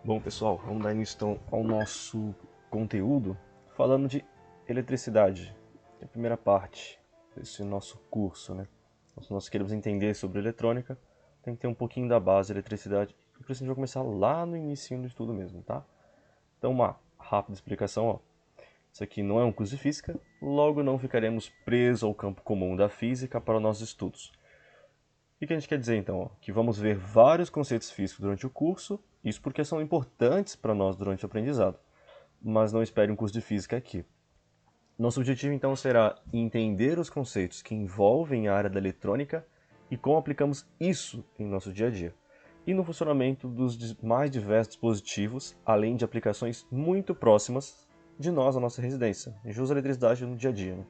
Bom, pessoal, vamos dar início então ao nosso conteúdo falando de eletricidade, que é a primeira parte desse nosso curso, né? Se nós queremos entender sobre eletrônica, tem que ter um pouquinho da base de eletricidade, e por isso a gente vai começar lá no início do estudo mesmo, tá? Então, uma rápida explicação, ó. Isso aqui não é um curso de física, logo não ficaremos presos ao campo comum da física para os nossos estudos. O que a gente quer dizer então? Ó? Que vamos ver vários conceitos físicos durante o curso, isso porque são importantes para nós durante o aprendizado, mas não espere um curso de física aqui. Nosso objetivo então será entender os conceitos que envolvem a área da eletrônica e como aplicamos isso em nosso dia a dia, e no funcionamento dos mais diversos dispositivos, além de aplicações muito próximas de nós, a nossa residência. A gente usa a eletricidade no dia a dia. Né?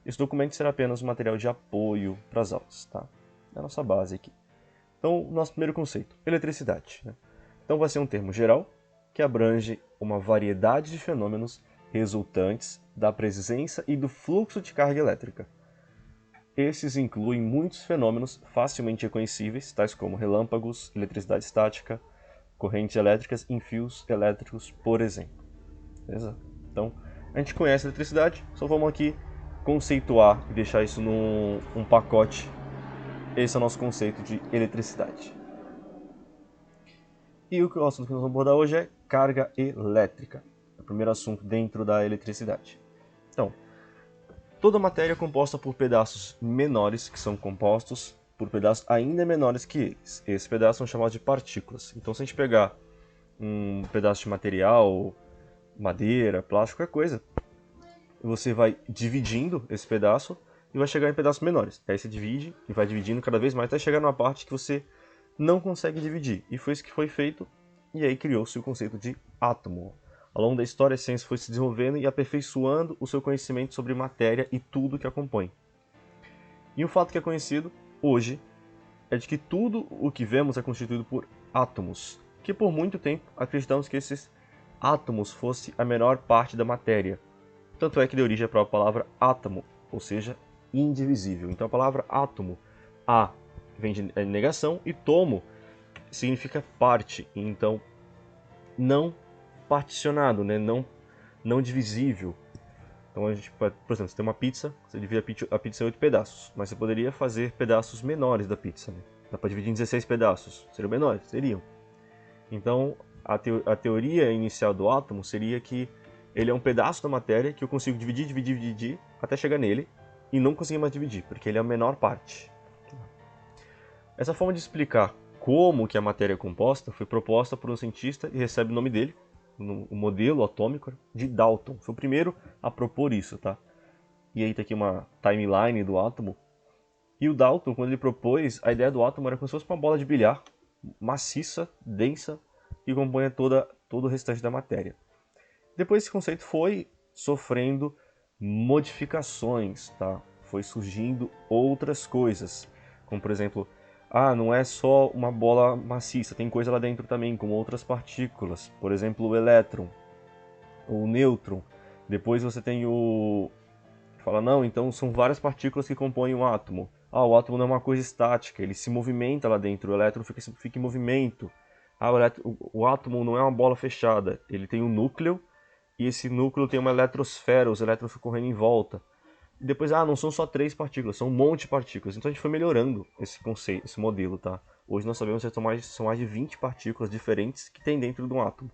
Esse documento será apenas um material de apoio para as aulas, tá? É a nossa base aqui. Então, nosso primeiro conceito, eletricidade. Né? Então vai ser um termo geral que abrange uma variedade de fenômenos resultantes da presença e do fluxo de carga elétrica. Esses incluem muitos fenômenos facilmente reconhecíveis, tais como relâmpagos, eletricidade estática, correntes elétricas em fios elétricos, por exemplo. Beleza? Então, a gente conhece a eletricidade, só vamos aqui conceituar e deixar isso num pacote. Esse é o nosso conceito de eletricidade. E o assunto que nós vamos abordar hoje é carga elétrica. É o primeiro assunto dentro da eletricidade. Então, toda matéria é composta por pedaços menores, que são compostos por pedaços ainda menores que eles. Esses pedaços são chamados de partículas. Então, se a gente pegar um pedaço de material, madeira, plástico, qualquer coisa, você vai dividindo esse pedaço e vai chegar em pedaços menores. Aí você divide e vai dividindo cada vez mais até chegar numa parte que você não consegue dividir. E foi isso que foi feito, e aí criou-se o conceito de átomo. Ao longo da história, a ciência foi se desenvolvendo e aperfeiçoando o seu conhecimento sobre matéria e tudo que a compõe. E um fato que é conhecido hoje é de que tudo o que vemos é constituído por átomos, que por muito tempo acreditamos que esses átomos fossem a menor parte da matéria. Tanto é que deu origem à própria palavra átomo, ou seja, indivisível. Então a palavra átomo, a vem de negação e tomo significa parte, então não particionado, né? não divisível. Então a gente, por exemplo, você tem uma pizza, você divide a pizza em 8 pedaços, mas você poderia fazer pedaços menores da pizza, né? Dá para dividir em 16 pedaços, seriam menores? Seriam. Então a teoria inicial do átomo seria que ele é um pedaço da matéria que eu consigo dividir, até chegar nele e não conseguir mais dividir, porque ele é a menor parte. Essa forma de explicar como que a matéria é composta foi proposta por um cientista e recebe o nome dele, o modelo atômico de Dalton. Foi o primeiro a propor isso, tá? E aí tem aqui uma timeline do átomo. E o Dalton, quando ele propôs, a ideia do átomo era como se fosse uma bola de bilhar, maciça, densa, que compõe todo o restante da matéria. Depois esse conceito foi sofrendo modificações, tá? Foi surgindo outras coisas, como por exemplo, não é só uma bola maciça, tem coisa lá dentro também, como outras partículas, por exemplo, o elétron, o nêutron. Depois você tem o... Fala, não, então são várias partículas que compõem um átomo. O átomo não é uma coisa estática, ele se movimenta lá dentro, o elétron fica em movimento. O átomo não é uma bola fechada, ele tem um núcleo, e esse núcleo tem uma eletrosfera, os elétrons ficam correndo em volta. E depois, não são só 3 partículas, são um monte de partículas. Então a gente foi melhorando esse conceito, esse modelo, tá? Hoje nós sabemos que são mais de 20 partículas diferentes que tem dentro de um átomo.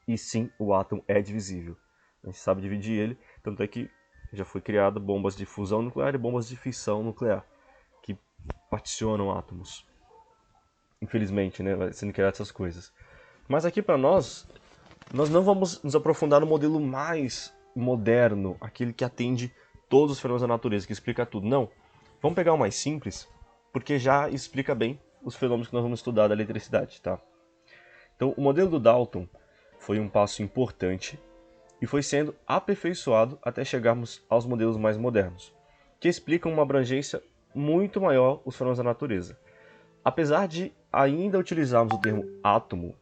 E sim, o átomo é divisível. A gente sabe dividir ele, tanto é que já foi criado bombas de fusão nuclear e bombas de fissão nuclear, que particionam átomos. Infelizmente, né, vai sendo criadas essas coisas. Mas aqui para nós não vamos nos aprofundar no modelo mais moderno, aquele que atende todos os fenômenos da natureza, que explica tudo. Não. Vamos pegar o mais simples, porque já explica bem os fenômenos que nós vamos estudar da eletricidade, tá? Então, o modelo do Dalton foi um passo importante e foi sendo aperfeiçoado até chegarmos aos modelos mais modernos, que explicam uma abrangência muito maior os fenômenos da natureza. Apesar de ainda utilizarmos o termo átomo,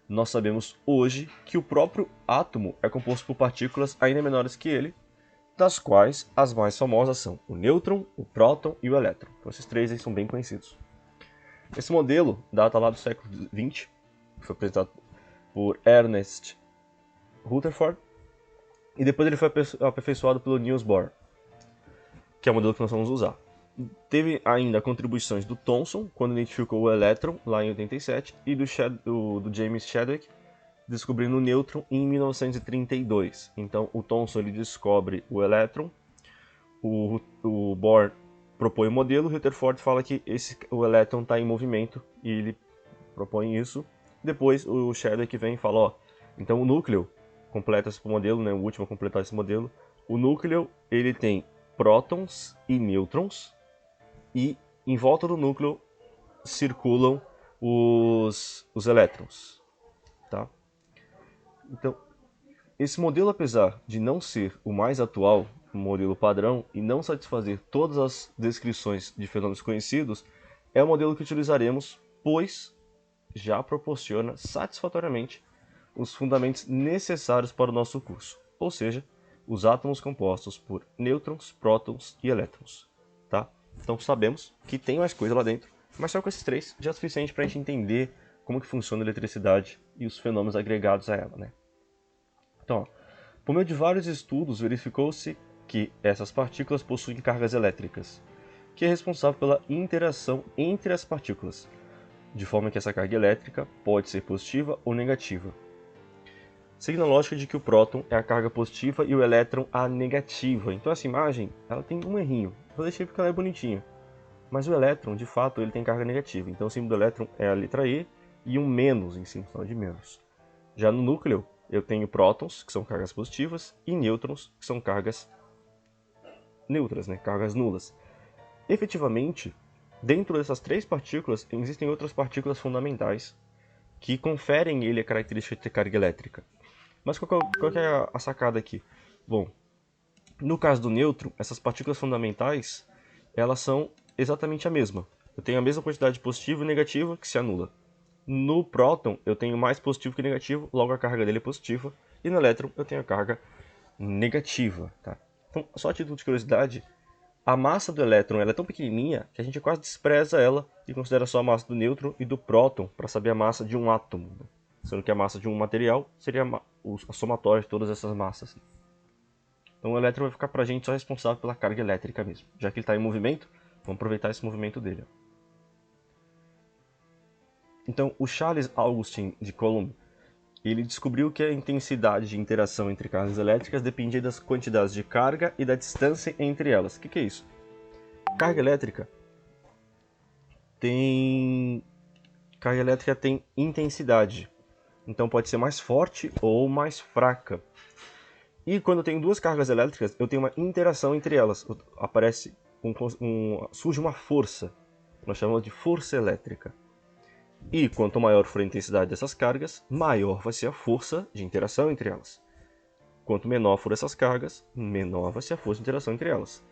nós sabemos hoje que o próprio átomo é composto por partículas ainda menores que ele, das quais as mais famosas são o nêutron, o próton e o elétron. Então, esses três aí são bem conhecidos. Esse modelo data lá do século XX, foi apresentado por Ernest Rutherford, e depois ele foi aperfeiçoado pelo Niels Bohr, que é o modelo que nós vamos usar. Teve ainda contribuições do Thomson, quando identificou o elétron, lá em 87, e do James Chadwick, descobrindo o nêutron em 1932. Então, o Thomson ele descobre o elétron, o Bohr propõe o modelo, o Rutherford fala que o elétron está em movimento, e ele propõe isso. Depois, o Chadwick vem e fala, ó, então o núcleo completa esse modelo, né, o último a completar esse modelo. O núcleo ele tem prótons e nêutrons, e em volta do núcleo circulam os elétrons, tá? Então, esse modelo, apesar de não ser o mais atual, o modelo padrão, e não satisfazer todas as descrições de fenômenos conhecidos, é o modelo que utilizaremos, pois já proporciona satisfatoriamente os fundamentos necessários para o nosso curso, ou seja, os átomos compostos por nêutrons, prótons e elétrons, tá? Então sabemos que tem mais coisa lá dentro, mas só com esses três já é suficiente para a gente entender como que funciona a eletricidade e os fenômenos agregados a ela, né? Então, por meio de vários estudos, verificou-se que essas partículas possuem cargas elétricas, que é responsável pela interação entre as partículas, de forma que essa carga elétrica pode ser positiva ou negativa. Seguindo a lógica de que o próton é a carga positiva e o elétron a negativa. Então essa imagem ela tem um errinho. Eu deixei porque ela é bonitinha. Mas o elétron, de fato, ele tem carga negativa. Então o símbolo do elétron é a letra E e um menos em cima, sinal de menos. Já no núcleo, eu tenho prótons, que são cargas positivas, e nêutrons, que são cargas neutras, né? Cargas nulas. Efetivamente, dentro dessas três partículas, existem outras partículas fundamentais que conferem ele a característica de ter carga elétrica. Mas qual que é a sacada aqui? Bom, no caso do nêutron, essas partículas fundamentais, elas são exatamente a mesma. Eu tenho a mesma quantidade de positivo e negativo que se anula. No próton, eu tenho mais positivo que negativo, logo a carga dele é positiva. E no elétron, eu tenho a carga negativa. Tá? Então, só a título de curiosidade, a massa do elétron ela é tão pequenininha que a gente quase despreza ela e considera só a massa do nêutron e do próton para saber a massa de um átomo. Sendo que a massa de um material seria a somatória de todas essas massas. Então o elétron vai ficar para a gente só responsável pela carga elétrica mesmo. Já que ele está em movimento, vamos aproveitar esse movimento dele. Então o Charles Augustin de Coulomb, ele descobriu que a intensidade de interação entre cargas elétricas dependia das quantidades de carga e da distância entre elas. O que é isso? Carga elétrica tem intensidade. Então pode ser mais forte ou mais fraca. E quando eu tenho duas cargas elétricas, eu tenho uma interação entre elas. Surge uma força. Nós chamamos de força elétrica. E quanto maior for a intensidade dessas cargas, maior vai ser a força de interação entre elas. Quanto menor for essas cargas, menor vai ser a força de interação entre elas.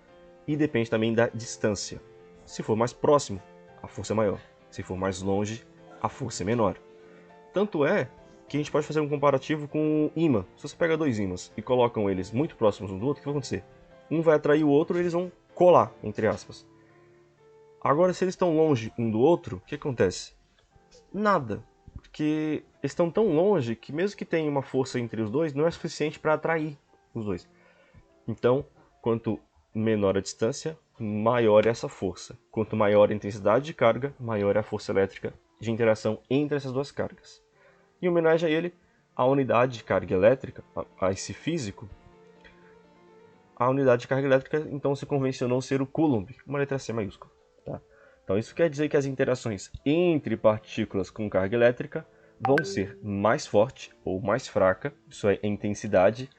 E depende também da distância. Se for mais próximo, a força é maior. Se for mais longe, a força é menor. Tanto é que a gente pode fazer um comparativo com um ímã. Se você pega dois ímãs e colocam eles muito próximos um do outro, o que vai acontecer? Um vai atrair o outro e eles vão colar, entre aspas. Agora, se eles estão longe um do outro, o que acontece? Nada. Porque eles estão tão longe que mesmo que tenha uma força entre os dois, não é suficiente para atrair os dois. Então, quanto menor a distância, maior é essa força. Quanto maior a intensidade de carga, maior é a força elétrica de interação entre essas duas cargas. Em homenagem a ele, a unidade de carga elétrica, a esse físico, a unidade de carga elétrica então se convencionou ser o Coulomb, uma letra C maiúscula. Tá? Então isso quer dizer que as interações entre partículas com carga elétrica vão ser mais forte ou mais fraca, isso é, a intensidade,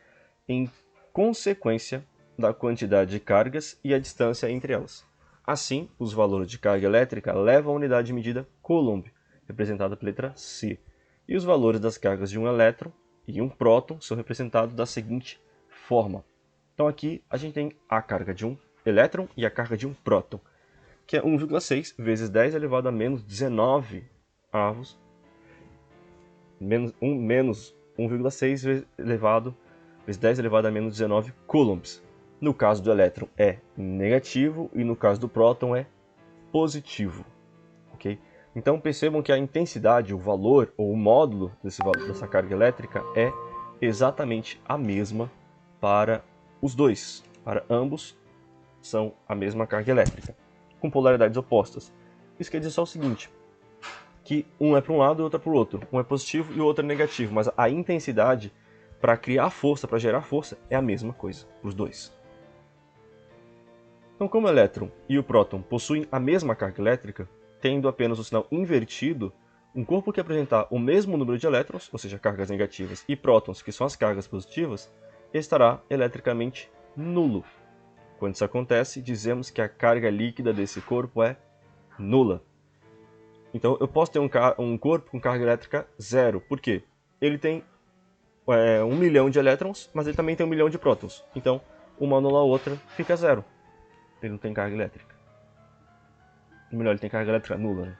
em consequência da quantidade de cargas e a distância entre elas. Assim, os valores de carga elétrica levam a unidade de medida Coulomb, representada pela letra C. E os valores das cargas de um elétron e um próton são representados da seguinte forma. Então aqui a gente tem a carga de um elétron e a carga de um próton, que é 1,6 vezes 10 elevado a menos 19 avos, menos 1,6 elevado vezes 10 elevado a menos 19 coulombs. No caso do elétron é negativo e no caso do próton é positivo. Okay? Então percebam que a intensidade, o valor ou o módulo dessa carga elétrica é exatamente a mesma para os dois. Para ambos são a mesma carga elétrica, com polaridades opostas. Isso quer dizer só o seguinte, que um é para um lado e o outro é para o outro. Um é positivo e o outro é negativo, mas a intensidade para criar força, para gerar força, é a mesma coisa para os dois. Então, como o elétron e o próton possuem a mesma carga elétrica, tendo apenas o sinal invertido, um corpo que apresentar o mesmo número de elétrons, ou seja, cargas negativas, e prótons, que são as cargas positivas, estará eletricamente nulo. Quando isso acontece, dizemos que a carga líquida desse corpo é nula. Então, eu posso ter um corpo com carga elétrica zero. Por quê? Ele tem 1 milhão de elétrons, mas ele também tem 1 milhão de prótons. Então, uma anula a outra, fica zero. Ele não tem carga elétrica. Ou melhor, ele tem carga elétrica nula, né?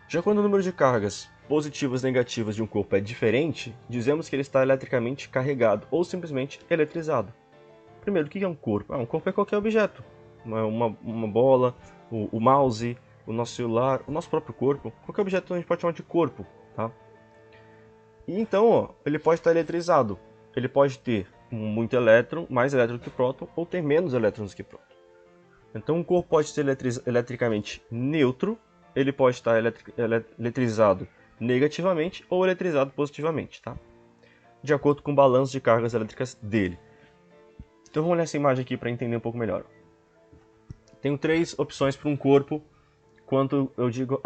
Já quando o número de cargas positivas e negativas de um corpo é diferente, dizemos que ele está eletricamente carregado ou simplesmente eletrizado. Primeiro, o que é um corpo? Um corpo é qualquer objeto. Uma bola, o mouse, o nosso celular, o nosso próprio corpo. Qualquer objeto a gente pode chamar de corpo, tá? E então, ele pode estar eletrizado. Ele pode ter muito elétron, mais elétron que próton, ou ter menos elétrons que próton. Então, um corpo pode ser eletricamente neutro, ele pode estar eletrizado negativamente ou eletrizado positivamente, tá? De acordo com o balanço de cargas elétricas dele. Então, vamos olhar essa imagem aqui para entender um pouco melhor. Tenho 3 opções para um corpo, quanto eu digo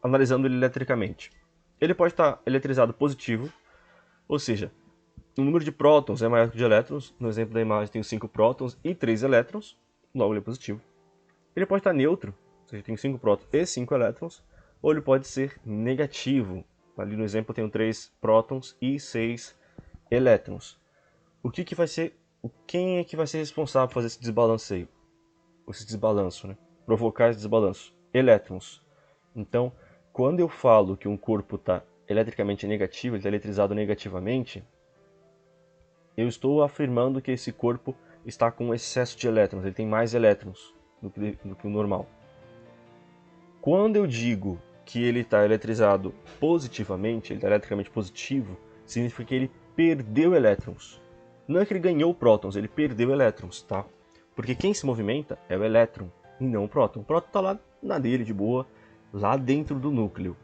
analisando ele eletricamente. Ele pode estar eletrizado positivo, ou seja, o número de prótons é maior que o de elétrons. No exemplo da imagem, tenho 5 prótons e 3 elétrons, logo ele é positivo. Ele pode estar neutro, ou seja, tem 5 prótons e 5 elétrons, ou ele pode ser negativo. Ali no exemplo, eu tenho 3 prótons e 6 elétrons. Quem é que vai ser responsável por fazer esse desbalanceio? Esse desbalanço, né? Provocar esse desbalanço? Elétrons. Então, quando eu falo que um corpo está eletricamente negativo, ele está eletrizado negativamente, eu estou afirmando que esse corpo está com excesso de elétrons, ele tem mais elétrons do que o normal. Quando eu digo que ele está eletrizado positivamente, ele está eletricamente positivo, significa que ele perdeu elétrons. Não é que ele ganhou prótons, ele perdeu elétrons, tá? Porque quem se movimenta é o elétron e não o próton. O próton está lá na dele, de boa, lá dentro do núcleo.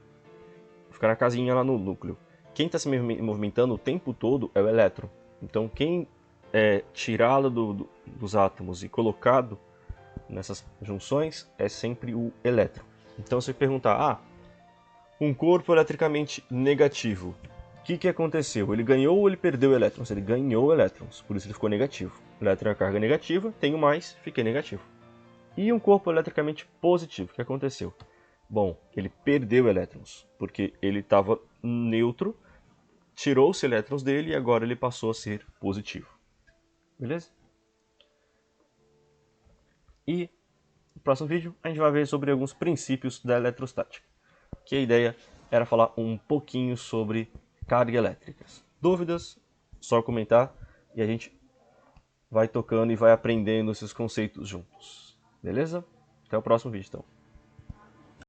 Fica na casinha lá no núcleo. Quem está se movimentando o tempo todo é o elétron. Então, quem é tirado dos átomos e colocado nessas junções é sempre o elétron. Então, se perguntar, um corpo eletricamente negativo, o que aconteceu? Ele ganhou ou ele perdeu elétrons? Ele ganhou elétrons, por isso ele ficou negativo. Elétron é carga negativa, tenho mais, fiquei negativo. E um corpo eletricamente positivo, o que aconteceu? Bom, ele perdeu elétrons, porque ele estava neutro, tirou-se elétrons dele e agora ele passou a ser positivo. Beleza? E no próximo vídeo a gente vai ver sobre alguns princípios da eletrostática, que a ideia era falar um pouquinho sobre cargas elétricas. Dúvidas? Só comentar e a gente vai tocando e vai aprendendo esses conceitos juntos. Beleza? Até o próximo vídeo então.